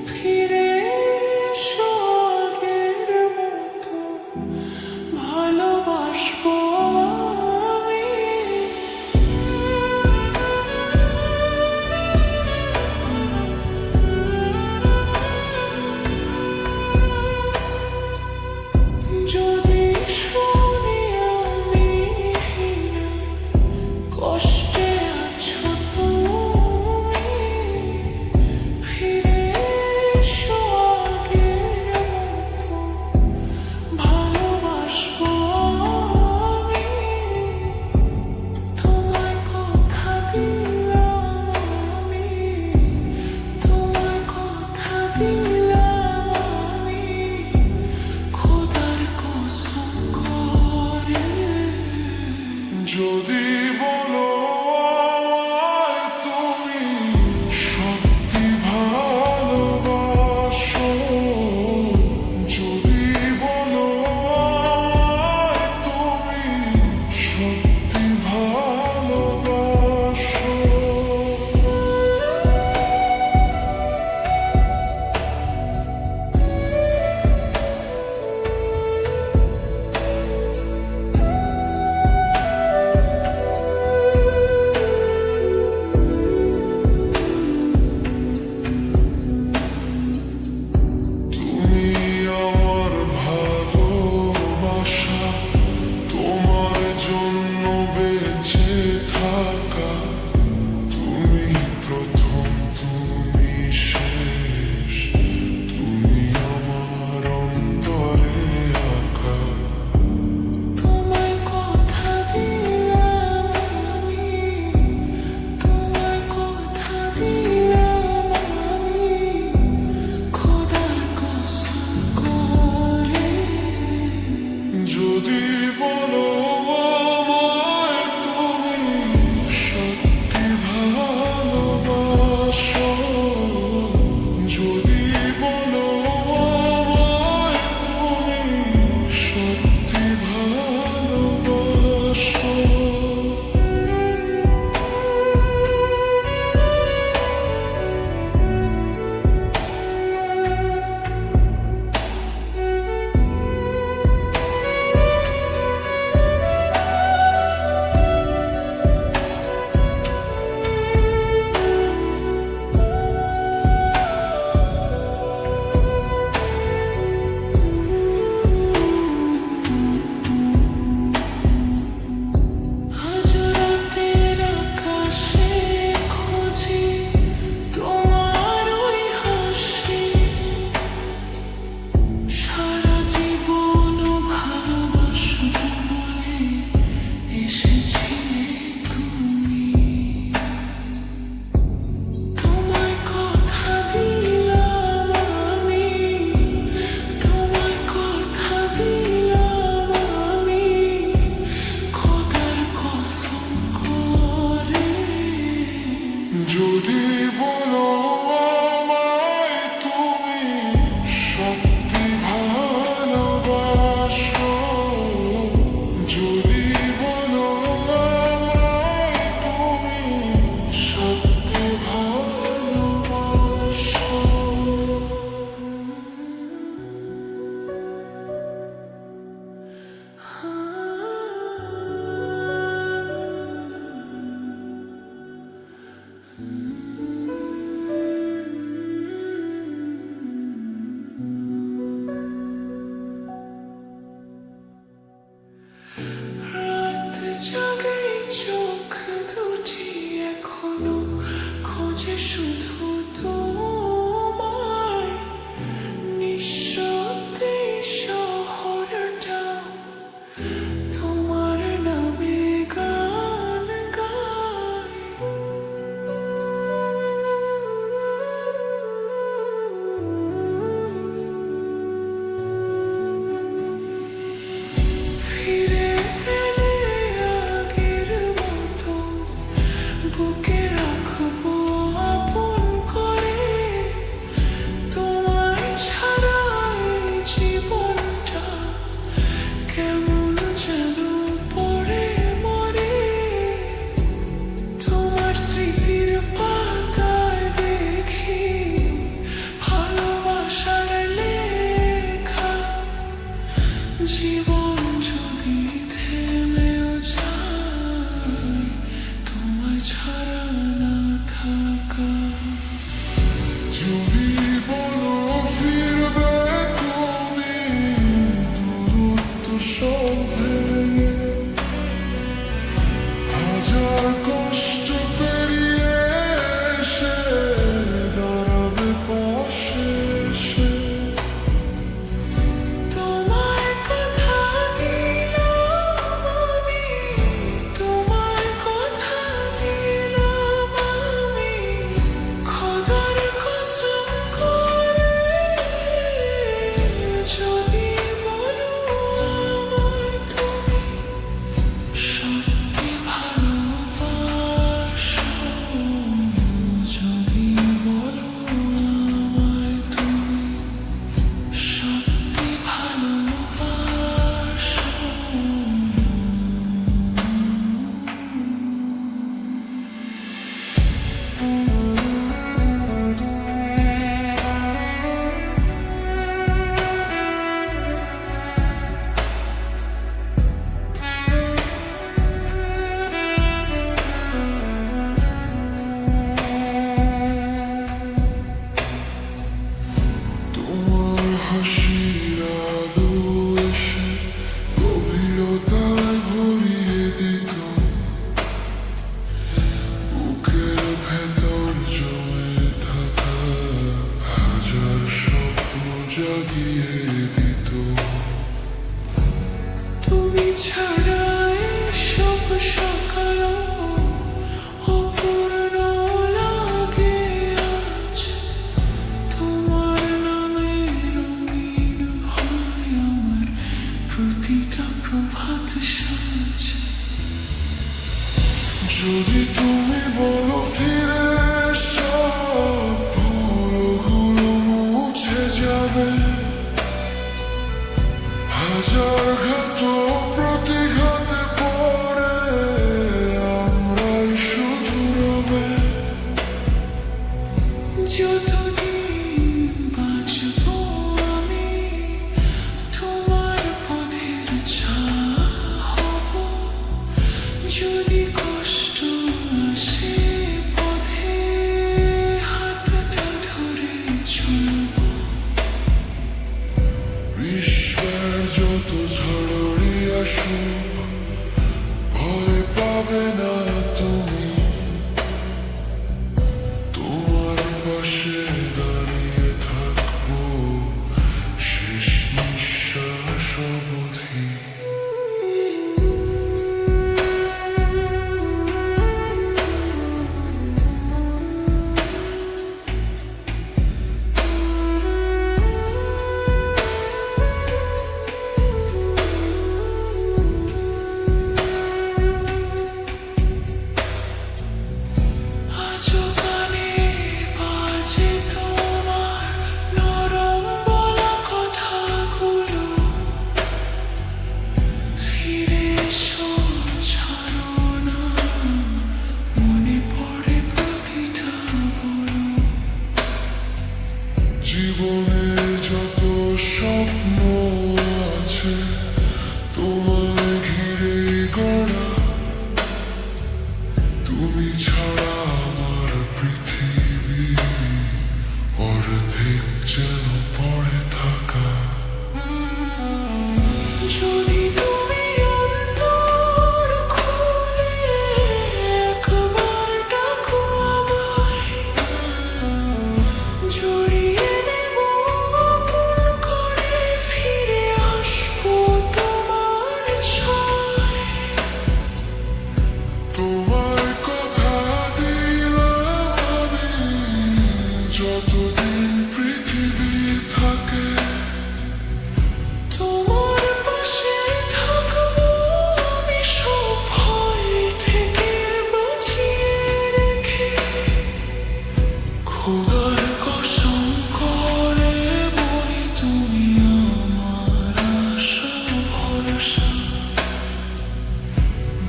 ফিরে এসো আগের মতো ভালোবাসবো আমি। যদি শুনি আমি কষ্টে আছো তুমি, ফিরে জাগিয়ে দিত। তুমি ছাড়া এসব সকাল অপূর্ণ লাগে আজ। তোমার নামে রঙিন হয় আমার প্রতিটা প্রভাত সাজ। যদি তুমি বলো ফিরে সব ভুলগুলো মুছে যাবে, হাজার ঘাত প্রতিঘাতে পড়ে আমরাই শুধু রবে। যতদিন বাঁচব আমি তোমার পথের ছায়া হব। যদি কষ্ট আসে পথে হাতটা ধরে চলব। বিশ্বের যত ঝড়ই আসুক ভয় পাবে না তুমি, তোমার পাশে দাঁড়িয়ে থাকবো শেষ নিঃশ্বাস অবধি। আজও কানে বাজে তোমার নরম বলা কথাগুলো। ফিরে এসো, ছাড়ো না, মনে পড়ে প্রতিটা বলো। জীবনে যত স্বপ্ন আছে তোমায় ঘিরে গড়া, তুমি ছাড়া আমার পৃথিবী অর্ধেক যেন পড়ে থাকা। যদি তুমি অন্তর খুলে একবার ডাকো আমায়, জড়িয়ে নেব আপন করে, ফিরে আসবো তোমার ছয়। তোমার কথা দিলাম আমি, যতদিন পৃথিবী থাকে তোমার পাশে থাকবো আমি, সব ভয় থেকে বাঁচিয়ে রেখে। খোদার কসম করে বলি তুমি আমার আশা ভরসা।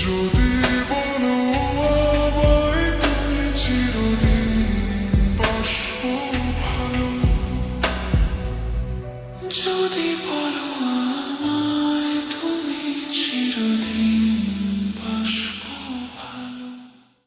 যদি বলো আমায় তুমি চিরদিন বাসবো ভালো। যদি